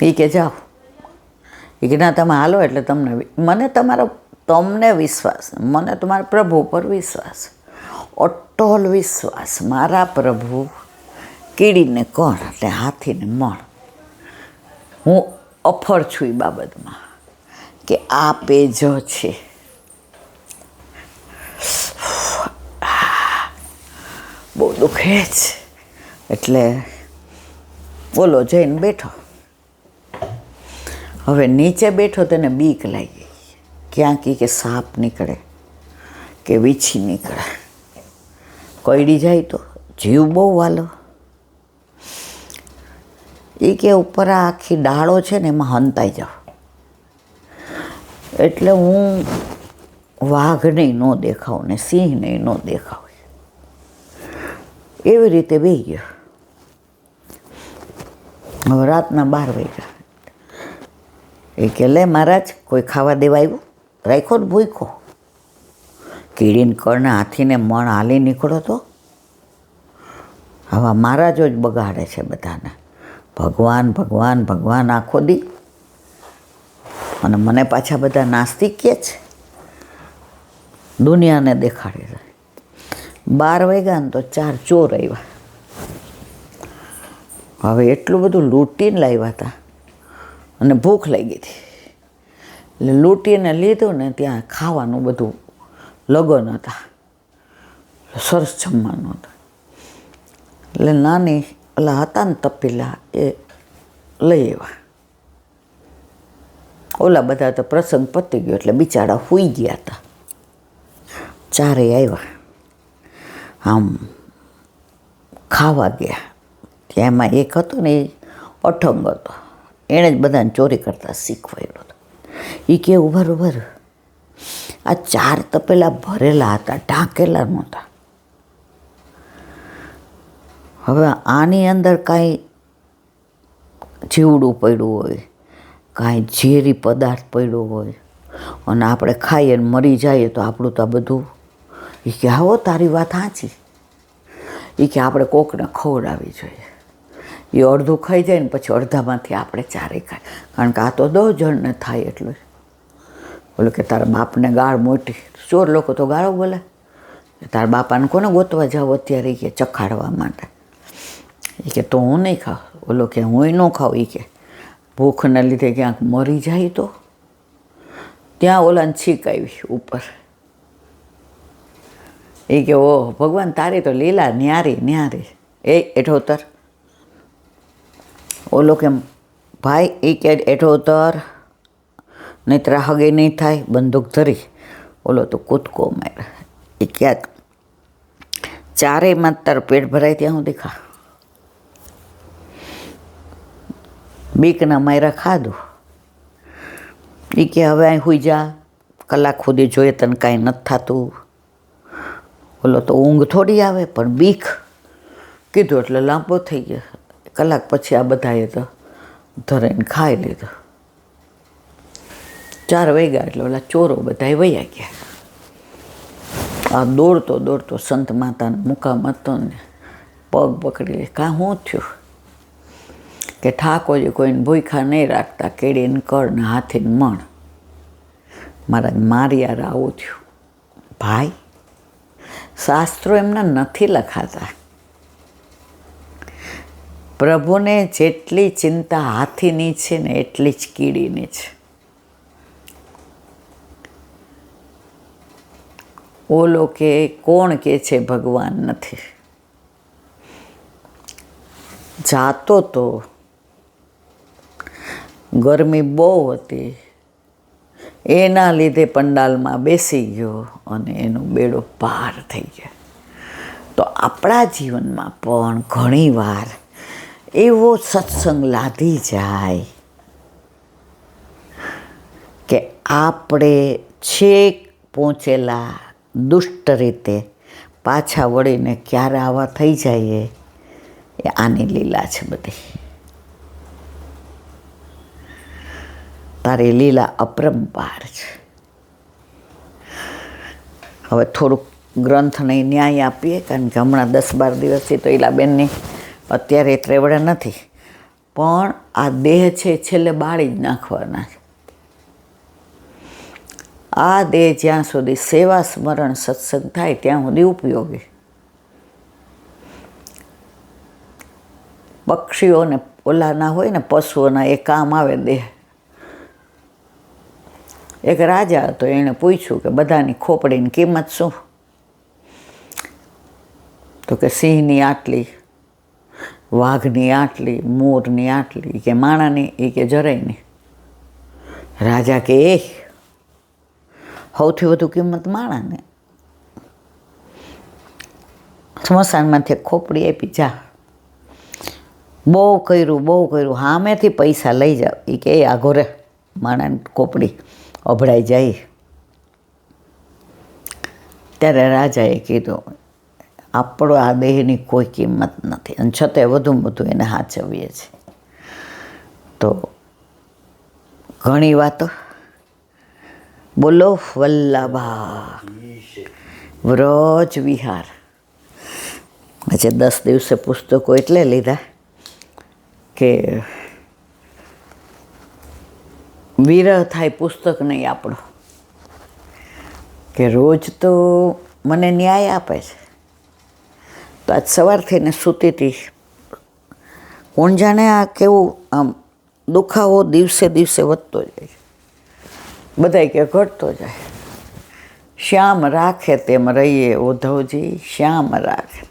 એ કે જાઓ, એ કે ના તમે હાલો એટલે તમને વિશ્વાસ, મને તમારા પ્રભુ પર વિશ્વાસ, અટલ વિશ્વાસ. મારા પ્રભુ કીડીને કણ એટલે હાથીને મણ. હું અફર છું એ બાબતમાં કે આ પેજ છે. બહુ દુખે છે એટલે બોલો જઈને બેઠો. હવે નીચે બેઠો તેને બીક લાગી, ક્યાંક કે સાપ નીકળે કે વીછી નીકળે, કઈડી જાય તો જીવ બહુ વાલો. એ કે ઉપર આ આખી ડાળો છે ને એમાં હંતાઈ જાઓ. એટલે હું વાઘને ન દેખાવ ને સિંહને ન દેખાવ, એવી રીતે બેસી ગયો. હવે રાતના 12 વાગ્યા. એ કે લે મહારાજ કોઈ ખાવા દેવા આવ્યું, રાખ્યો ને ભૂખો. કીડીને કળને હાથીને મણ હાલી નીકળો તો હવે મહારાજો જ બગાડે છે બધાને. ભગવાન ભગવાન ભગવાન આખો દી, અને મને પાછા બધા નાસ્તિક કહે છે. દુનિયાને દેખાડી રહે. 12 વાગ્યા ને તો 4 ચોર આવ્યા. હવે એટલું બધું લૂંટીને લાવ્યા હતા અને ભૂખ લાગી હતી, એટલે લૂંટીને લીધું ને ત્યાં ખાવાનું બધું લગન હતા, સરસ જમવાનું હતું. એટલે નાની ઓલા હતા ને તપેલા એ લઈ આવ્યા. ઓલા બધા તો પ્રસંગ પતી ગયો એટલે બિચારા સૂઈ ગયા હતા. 4 આવ્યા, આમ ખાવા ગયા. એમાં એક હતો ને એ અઠંગ હતો, એણે જ બધાને ચોરી કરતા શીખવાડ્યો હતો. એ કે ઉભર આ 4 તપેલા ભરેલા હતા, ઢાંકેલા નહોતા. હવે આની અંદર કાંઈ જીવડું પડ્યું હોય, કાંઈ ઝેરી પદાર્થ પડ્યો હોય અને આપણે ખાઈએ ને મરી જઈએ તો આપણું તો આ બધું. એ કે આવો તારી વાત સાચી. એ કે આપણે કોકને ખવડાવવી જોઈએ. એ અડધું ખાઈ જાય ને પછી અડધામાંથી આપણે 4 ખાય, કારણ કે આ તો 10 જણને થાય એટલું. બોલો કે તારા બાપને ગાળ મોટી. ચોર લોકો તો ગાળો બોલે. તારા બાપાને કોને ગોતવા જાવ અત્યારે કે ચખાડવા માટે. એ કે તો હું નહીં ખાઉં. બોલો કે હું ન ખાઉં. એ કે ભૂખને લીધે ક્યાંક મરી જાય તો. ત્યાં ઓલાને છીક આવી ઉપર. એ કે ઓહ ભગવાન તારી તો લીલા ન્યારી ન્યારી. એઠો ઉતર. ઓલો કે ભાઈ એ કે એઠો ઉતર, નહીં તરા હગે નહીં થાય. બંદૂક ધરી ઓલો તો કૂદકો માર્યો. એ ક્યાંક 4માં તાર પેટ ભરાય ત્યાં સુધી ખા. બીકના માર્યા ખાધું. એ કે હવે અહીં સુઈ જા, કલાક સુધી જોઈએ તને કાંઈ નથી થતું. ઓલો તો ઊંઘ થોડી આવે પણ બીક. કીધું એટલે લાંબો થઈ ગયો. કલાક પછી આ બધાએ તો ધરીને ખાઈ લીધું. 4 વાગ્યા એટલે ઓલા ચોરો બધાએ વયા ગયા. આ દોડતો સંત માતાને મુકામ હતો ને પગ પકડી કાં શું થયું? કે ઠાકોરજી કોઈને ભૂખા નહીં રાખતા, કેડીને કળ ને હાથીને મણ. મારા મારી યાર આવું થયું. ભાઈ શાસ્ત્રો એમના નથી લખાતા. પ્રભુને જેટલી ચિંતા હાથીની છે ને એટલી જ કીડીની છે. ઓલો કે કોણ કે છે ભગવાન નથી. જાતો તો ગરમી બહુ હતી, એના લીધે પંડાલમાં બેસી ગયો અને એનો બેડો પાર થઈ ગયો. તો આપણા જીવનમાં પણ ઘણીવાર એવો સત્સંગ લાદી જાય કે આપણે છેક પહોંચેલા દુષ્ટ રીતે પાછા વળીને ક્યારે આવા થઈ જાય. એ આની લીલા છે બધી. તારી લીલા અપરંપાર છે. હવે થોડુંક ગ્રંથને ન્યાય આપીએ, કારણ કે હમણાં 10-12 દિવસથી તો ઈલાબેનની અત્યારે ત્રેવડે નથી. પણ આ દેહ છે છેલ્લે બાળી જ નાખવાના છે. આ દેહ જ્યાં સુધી સેવા સ્મરણ સત્સંગ થાય ત્યાં સુધી ઉપયોગી. પક્ષીઓને ઓલાના હોય ને પશુઓના એ કામ આવે દેહ. એક રાજા હતો, એણે પૂછ્યું કે બધાની ખોપડીની કિંમત શું? તો કે સિંહની આટલી, વાઘની આટલી, મોરની આટલી, કે માણાની એ કે જરાય નહીં. રાજા કે સૌથી વધુ કિંમત માણાને. સ્મશાનમાંથી ખોપડી આપી, જા. બહુ કર્યું, સામેથી પૈસા લઈ જાઓ. એ કે આઘો રે, માણાની ખોપડી અભડાઈ જાય. ત્યારે રાજાએ કીધું, આપણો આ દેહની કોઈ કિંમત નથી, અને છતાંય વધુમાં વધુ એને સાચવીએ છીએ. તો ઘણી વાતો. બોલો વલ્લભા વ્રજ વિહાર. આજે 10 દિવસે પુસ્તકો એટલે લીધા કે વિરહ થાય પુસ્તક નહીં આપણો, કે રોજ તો મને ન્યાય આપે છે. તો આજ સવારથી ને સૂતી હતી, કોણ જાણે આ કેવું આમ દુખાવો દિવસે દિવસે વધતો જાય, બધાય કે ઘટતો જાય. શ્યામ રાખે તેમ રહીએ ઉદ્ધવજી, શ્યામ રાખે.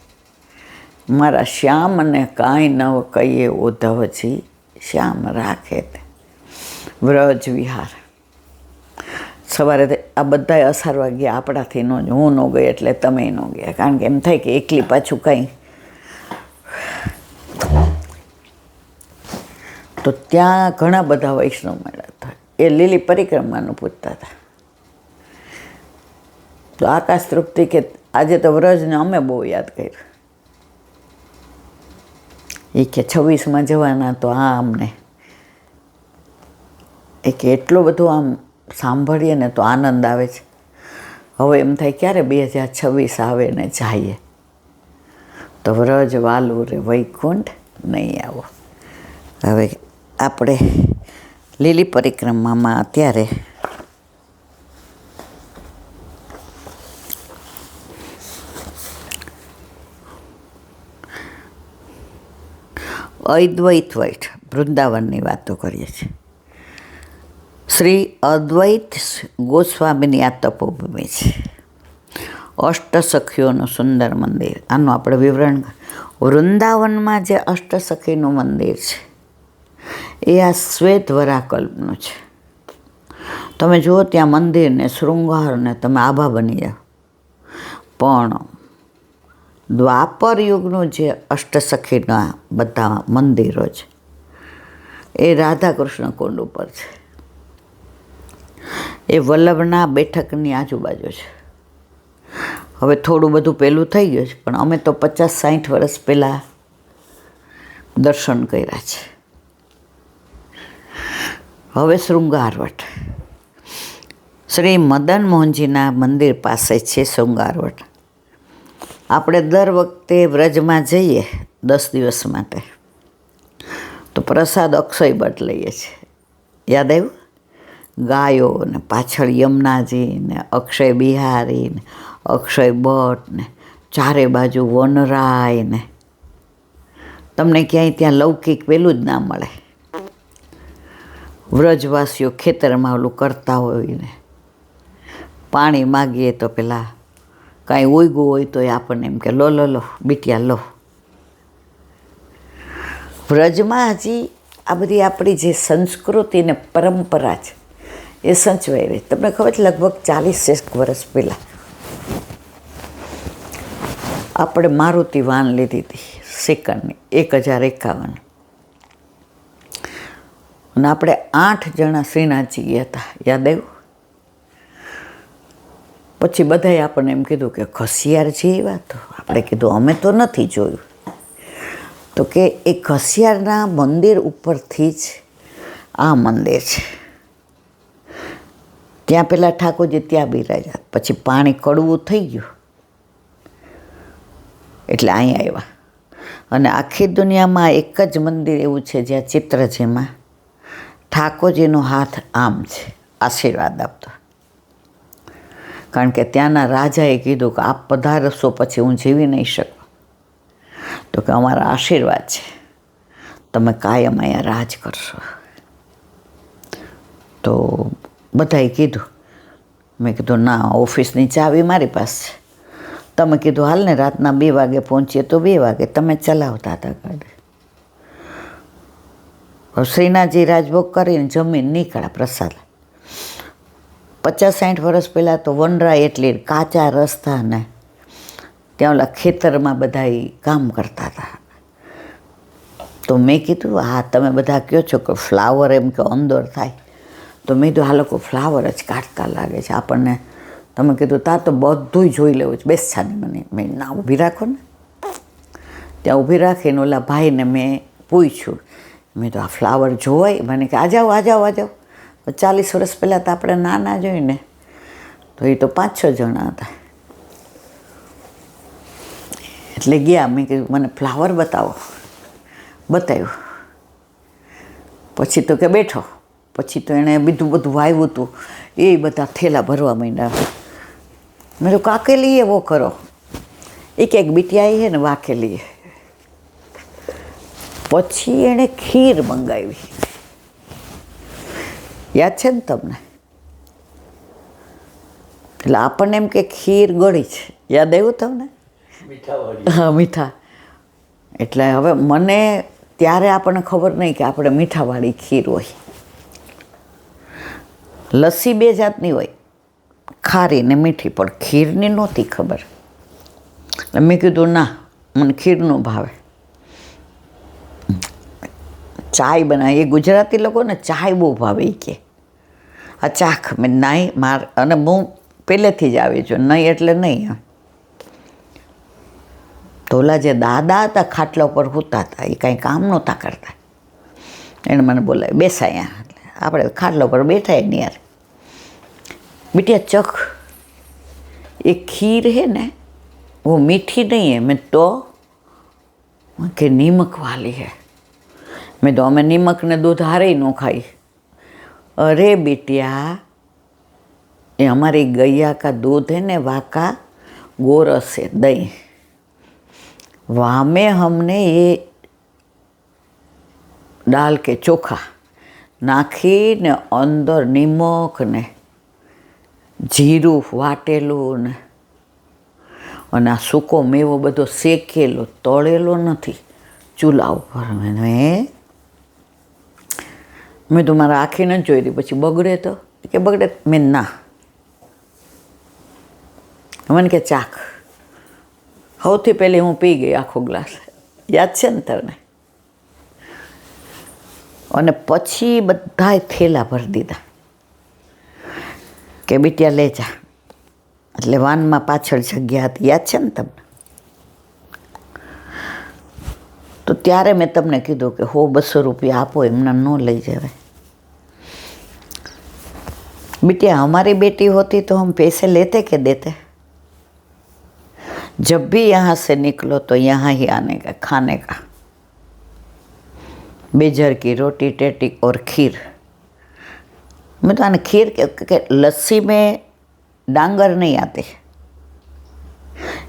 મારા શ્યામને કાંઈ ન કહીએ ઉદ્ધવજી, શ્યામ રાખે તે. વ્રજ વિહાર. સવારે આ બધા અસારવા ગયા, આપણાથી ન, હું ન ગઈ એટલે તમે ન ગયા. કારણ કે એમ થાય કે એકલી પાછું કંઈ. તો ત્યાં ઘણા બધા વૈષ્ણવ મળ્યા હતા. એ લીલી પરિક્રમાનું પૂછતા હતા. તો આકાશ તૃપ્તિ કે આજે તો વ્રજને અમે બહુ યાદ કર્યું. એ કે 26માં જવાના, તો અમને એ કે એટલું બધું આમ સાંભળીએ ને તો આનંદ આવે છે. હવે એમ થાય ક્યારે 2026 આવે ને જઈએ. તો વ્રજ વાલું રે વૈકુંઠ નહીં આવો. હવે આપણે લીલી પરિક્રમામાં અત્યારે અદ્વૈત વૈઠ વૃંદાવનની વાતો કરીએ છીએ. શ્રી અદ્વૈત ગોસ્વામીની આ તપોભૂમિ છે. અષ્ટસખીઓનું સુંદર મંદિર. આનું આપણે વિવરણ, વૃંદાવનમાં જે અષ્ટસખીનું મંદિર છે એ આ શ્વેત વરાકલ્પનું છે. તમે જુઓ ત્યાં મંદિરને શૃંગારને તમે આભા બની જાઓ. પણ દ્વાપર યુગનું જે અષ્ટસખીના બધા મંદિરો છે એ રાધા કૃષ્ણ કુંડ ઉપર છે. એ વલ્લભના બેઠકની આજુબાજુ છે. હવે થોડું બધું પહેલું થઈ ગયું છે, પણ અમે તો 50-60 વર્ષ પહેલાં દર્શન કર્યા છે. હવે શૃંગારવટ. શ્રી મદન મોહનજીના મંદિર પાસે છે શૃંગારવટ. આપણે દર વખતે વ્રજમાં જઈએ 10 દિવસ માટે તો પ્રસાદ અક્ષય બટ લઈએ છીએ. યાદ આવ્યું? ગાયો ને પાછળ યમુનાજી ને અક્ષય બિહારી ને અક્ષય બટ ને ચારે બાજુ વનરાય ને. તમને ક્યાંય ત્યાં લૌકિક પેલું જ ના મળે. વ્રજવાસીઓ ખેતરમાં ઓલું કરતા હોય ને, પાણી માગીએ તો પેલા કાંઈ ઉગ્યું હોય તો એ આપણને એમ કે લો લો લો બીટિયા લો. વ્રજમાં હજી આ બધી આપણી જે સંસ્કૃતિ ને પરંપરા છે એ સંચવાઈ રહી. તમને ખબર છે, લગભગ 40 વર્ષ પહેલાં આપણે મારુતિ વાન લીધી હતી સેકન્ડની 1051, અને આપણે 8 જણા શ્રીનાથજી ગયા હતા. યાદ આવ્યું? પછી બધાએ આપણને એમ કીધું કે ઘસિયાર જેવા. તો આપણે કીધું અમે તો નથી જોયું. તો કે એ ઘસિયારના મંદિર ઉપરથી જ આ મંદિર છે. ત્યાં પેલા ઠાકોરજી ત્યાં બિરાજ્યા, પછી પાણી કડવું થઈ ગયું એટલે અહીંયા આવ્યા. અને આખી દુનિયામાં એક જ મંદિર એવું છે જ્યાં ચિત્રજીમાં ઠાકોરજીનો હાથ આમ છે આશીર્વાદ આપતો. કારણ કે ત્યાંના રાજાએ કીધું કે આપ પધારશો પછી હું જીવી નહીં શકું, તો કે અમારા આશીર્વાદ છે, તમે કાયમ અહીંયા રાજ કરશો. તો બધાએ કીધું. મેં કીધું ના, ઓફિસની ચાવી મારી પાસે. તમે કીધું હાલ ને રાતના 2 વાગે પહોંચીએ તો 2 વાગે, તમે ચલાવતા હતા ગાડી. શ્રીનાથજી રાજભોગ કરીને જમીન નીકળ્યા પ્રસાદ. 50-60 વર્ષ પહેલાં તો વનરાય એટલી કાચા રસ્તા ને ત્યાં ઓલા ખેતરમાં બધા કામ કરતા હતા. તો મેં કીધું હા તમે બધા કહો છો કે ફ્લાવર એમ કે અંદર થાય, તો મેં કીધું આ લોકો ફ્લાવર જ કાઢતા લાગે છે આપણને. તમે કીધું તા તો બધું જોઈ લેવું છે, બેસ છાને મને. મેં ના ઊભી રાખો ને. ત્યાં ઊભી રાખીને ઓલા ભાઈને મેં પૂછ્યું, મેં તો આ ફ્લાવર જોવાય? મને કે આ જાઓ આ જાઓ આ જાઓ. 40 વર્ષ પહેલાં તો આપણે નાના જોઈને, તો એ તો 5-6 જણા હતા. એટલે ગયા. મેં કીધું મને ફ્લાવર બતાવો. બતાવ્યું. પછી તો કે બેઠો. પછી તો એણે બીજું બધું વાવ્યું હતું, એ બધા થેલા ભરવા માંડ્યા. મેં તો કાકે લીએ વો કરો. એક બીટિયા હે ને વાકે લીએ. પછી એણે ખીર મંગાવી. યાદ છે ને તમને? એટલે આપણને એમ કે ખીર ગળી છે, યાદ આવ્યું તમને? હા, મીઠા. એટલે હવે મને ત્યારે આપણને ખબર નહીં કે આપણે મીઠાવાળી ખીર હોય. લસ્સી 2 જાતની હોય, ખારી ને મીઠી, પણ ખીરની નહોતી ખબર. એટલે મેં કીધું ના, મને ખીર ન ભાવે. ચાય બનાવી. એ ગુજરાતી લોકોને ચાય બહુ ભાવે. એ કે આ ચાખ. મેં નાઈ માર, અને હું પહેલેથી જ આવી છું, નહીં એટલે નહીં. તો ઓલા જે દાદા હતા ખાટલા ઉપર સૂતા હતા, એ કાંઈ કામ નહોતા કરતા. એણે મને બોલાવી, બેસા અહીંયા. આપણે ખાટલા ઉપર બેઠા ને યાર. बिटिया चख, ये खीर है ना वो मीठी नहीं है। मैं तो के नीमक वाली है। मैं तो हमें नीमक ने दूध हारे ही न खाई। अरे बिटिया ये हमारी गैया का दूध है ना, वहाँ का गोरस है, दही, वहाँ में हमने ये डाल के चोखा नाखी ने अंदर नीमक ने जीरू वाटेलू ने અને આ સૂકો મેવો બધો શેકેલો, તળેલો નથી, ચૂલા ઉપર. મેં તો મારા આખીને જ જોઈ હતી. પછી બગડે તો કે બગડે? મેં ના. મને કે ચાખ. સૌથી પહેલી હું પી ગઈ આખો ગ્લાસ. યાદ છે ને તને? અને પછી બધાય થેલા ભરી દીધા કે બીટિયા લે જા. એટલે વાનમાં પાછળ જગ્યા હતી, યાદ છે ને તમને? તો ત્યારે મેં તમને કીધું કે 100-200 રૂપિયા આપો, એમના ન લઈ જવાય. बिटिया हमारी बेटी होती तो हम पैसे लेते के देते? जब भी यहाँ से निकलो तो यहाँ ही आने का, खाने का, बेजर की रोटी टेटी और खीर. मैं तो आने खीर के लस्सी में डांगर नहीं आती,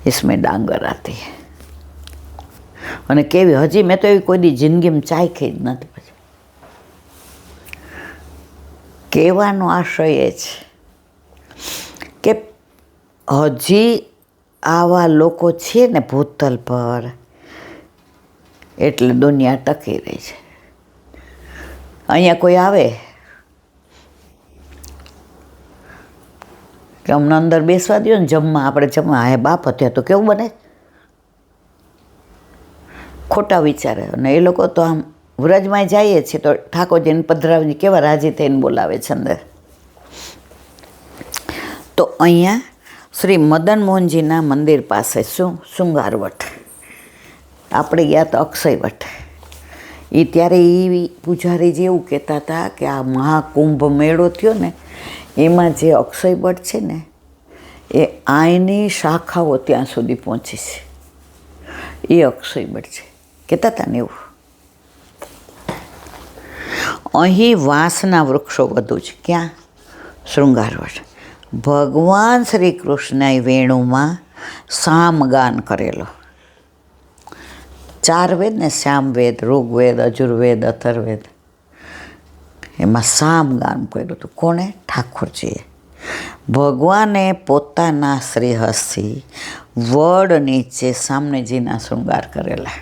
इसमें डांगर आती है. અને કેવી હજી મેં તો એવી કોઈ દી જિંદગીમાં ચાય ખાઈ જ નથી. પછી કહેવાનો આશય એ છે કે હજી આવા લોકો છે ને ભૂતલ પર, એટલે દુનિયા ટકી રહી છે. અહીંયા કોઈ આવે કે અમને અંદર બેસવા દો ને જમવા, આપણે જમવા, હે બાપ અત્યારે તો કેવું બને, ખોટા વિચારે. અને એ લોકો તો આમ વ્રજમાં જઈએ છીએ તો ઠાકોરજીને પધરાવીને કેવા રાજી થઈને બોલાવે છે અંદર. તો અહીંયા શ્રી મદન મોહનજીના મંદિર પાસે શૃંગારવટ, આપણે ગયા તો અક્ષયવટ. એ ત્યારે એ પૂજારીજી એવું કહેતા હતા કે આ મહાકુંભ મેળો થયો ને, એમાં જે અક્ષયવટ છે ને એ આયની શાખાઓ ત્યાં સુધી પહોંચી છે. એ અક્ષય બળ છે. કહેતા હતા ને એવું. અહીં વાંસના વૃક્ષો વધુ છે. ક્યાં? શૃંગારવડ. ભગવાન શ્રી કૃષ્ણએ વેણુમાં સામગાન કરેલો. 4 વેદ ને, સામવેદ, ઋગ્વેદ, અજુર્વેદ, અથર્વેદ, એમાં સામગાન કર્યું હતું. કોણે? ઠાકોરજીએ. ભગવાને પોતાના શ્રીહસ્તથી વડ નીચે સામનેજીના શૃંગાર કરેલા,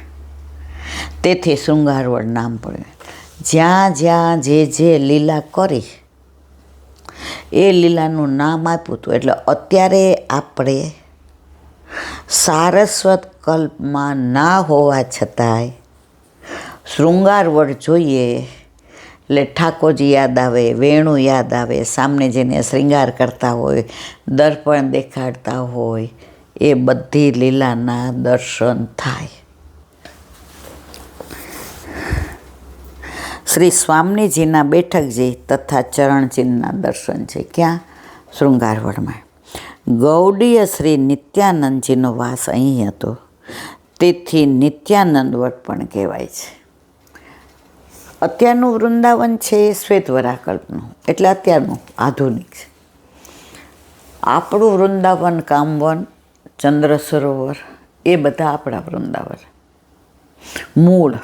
તેથી શૃંગારવડ નામ પડ્યું. જ્યાં જ્યાં જે લીલા કરી એ લીલાનું નામ આપ્યું હતું. એટલે અત્યારે આપણે સારસ્વત કલ્પમાં ના હોવા છતાંય શૃંગારવડ જોઈએ એટલે ઠાકોરજી યાદ આવે, વેણુ યાદ આવે, સામને જેને શ્રૃંગાર કરતા હોય, દર્પણ દેખાડતા હોય, એ બધી લીલાના દર્શન થાય. શ્રી સ્વામીજીના બેઠકજી તથા ચરણચિહ્નના દર્શન છે. ક્યાં? શૃંગારવડમાં. ગૌડીય શ્રી નિત્યાનંદજીનો વાસ અહીં હતો, તેથી નિત્યાનંદ વડ પણ કહેવાય છે. અત્યારનું વૃંદાવન છે એ શ્વેતવરાકલ્પનું, એટલે અત્યારનું આધુનિક છે. આપણું વૃંદાવન, કામવન, ચંદ્ર સરોવર, એ બધા આપણા વૃંદાવન મૂળ.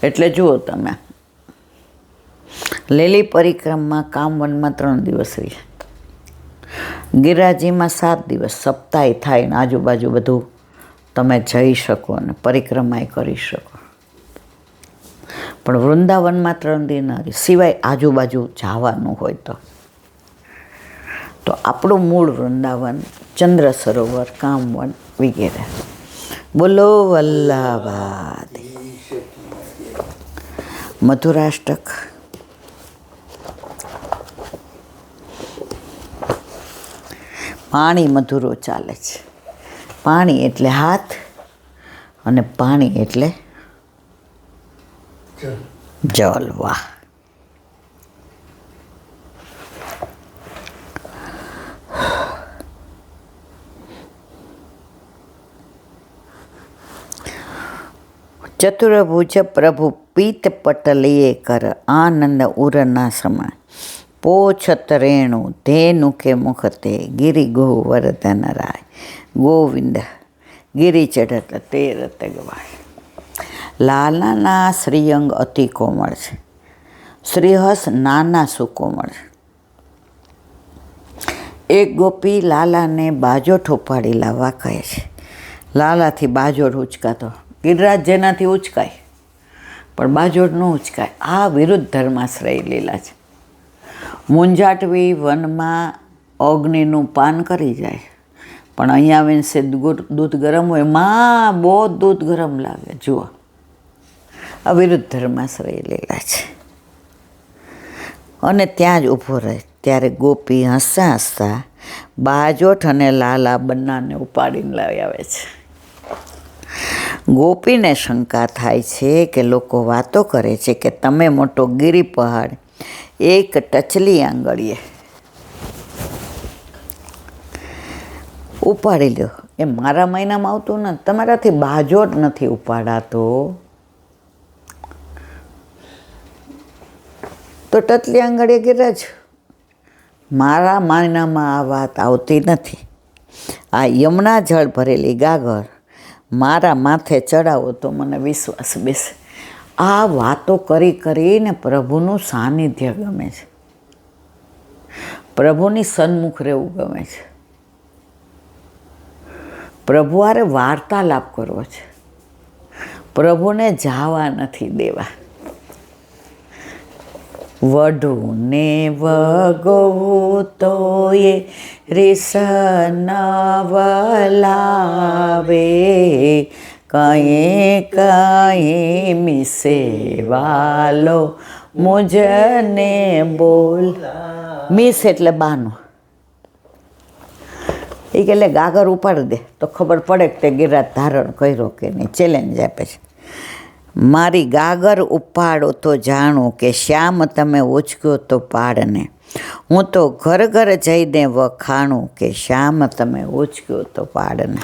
એટલે જુઓ તમે, લીલી પરિક્રમા કામવનમાં 3 દિવસ રહી, ગિરિરાજીમાં 7 દિવસ, સપ્તાહી થાય ને આજુબાજુ બધું તમે જઈ શકો અને પરિક્રમાએ કરી શકો. પણ વૃંદાવનમાં 3 દિન સિવાય આજુબાજુ જવાનું હોય તો આપણું મૂળ વૃંદાવન, ચંદ્ર સરોવર, કામવન વગેરે. બોલો વલ્લભાદ. મધુરાષ્ટક. પાણી મધુરો ચાલે છે. પાણી એટલે હાથ અને પાણી એટલે જલ. વાહ. ચતુર્ભુજ પ્રભુ પીત પટલીએ કર આનંદ ઉરના સમાન પોછત રેણુ ધેનુ કે મુખતે ગિરિ ગો વર્ધન રાય ગોવિંદ ગિરિ ચઢત તે રત ગવાય. લાલાના શ્રીઅંગ અતિ કોમળ છે, શ્રીહસ નાના સુકોમળ છે. એક ગોપી લાલાને બાજોઠ ઉપાડી લાવવા કહે છે. લાલાથી બાજોઠ ઉચકાતો. ગિરિરાજ જેનાથી ઉચકાય પણ બાજોઠ ન ઉચકાય. આ વિરુદ્ધ ધર્માશ્રય લીલા છે. મૂંઝાટવી વનમાં અગ્નિનું પાન કરી જાય, પણ અહીંયા આવીને સે દૂધ ગરમ હોય, માં બહુ દૂધ ગરમ લાગે. જુઓ, આ વિરુદ્ધ ધર્માશ્રય લીલા છે. અને ત્યાં જ ઊભો રહે ત્યારે ગોપી હસતા હસતા બાજોઠ અને લાલા બંનેને ઉપાડીને લાવી આવે છે. ગોપીને શંકા થાય છે કે લોકો વાતો કરે છે કે તમે મોટો ગિરિ પહાડ એક ટચલી આંગળીએ ઉપાડી લ્યો. એ મારા મહિનામાં આવતું ને, તમારાથી બાજોઠ નથી ઉપાડાતો તો ટચલી આંગળીએ ગિરિરાજ, મારા મહિનામાં આ વાત આવતી નથી. આ યમુના જળ ભરેલી ગાગર મારા માથે ચડાવો તો મને વિશ્વાસ બેસે. આ વાતો કરી કરીને પ્રભુનું સાનિધ્ય ગમે છે, પ્રભુની સન્મુખ રહેવું ગમે છે, પ્રભુ હારે વાર્તાલાપ કરવો છે, પ્રભુને જાવા નથી દેવા. વઢુને વગવું તો એ રીસન વલાવે કઈ કઈ મિસે વાલો મુજને બોલ. મિસ એટલે બાનો. એ કે ગાગર ઉપાડી દે તો ખબર પડે કે તે ગિરિરાજ ધારણ કર્યો કે નહીં. ચેલેન્જ આપે છે. મારી ગાગર ઉપાડો તો જાણું કે શ્યામ તમે ઉચક્યો તો પાડને. હું તો ઘર ઘર જઈને વખાણું કે શ્યામ તમે ઉચક્યો તો પાડને.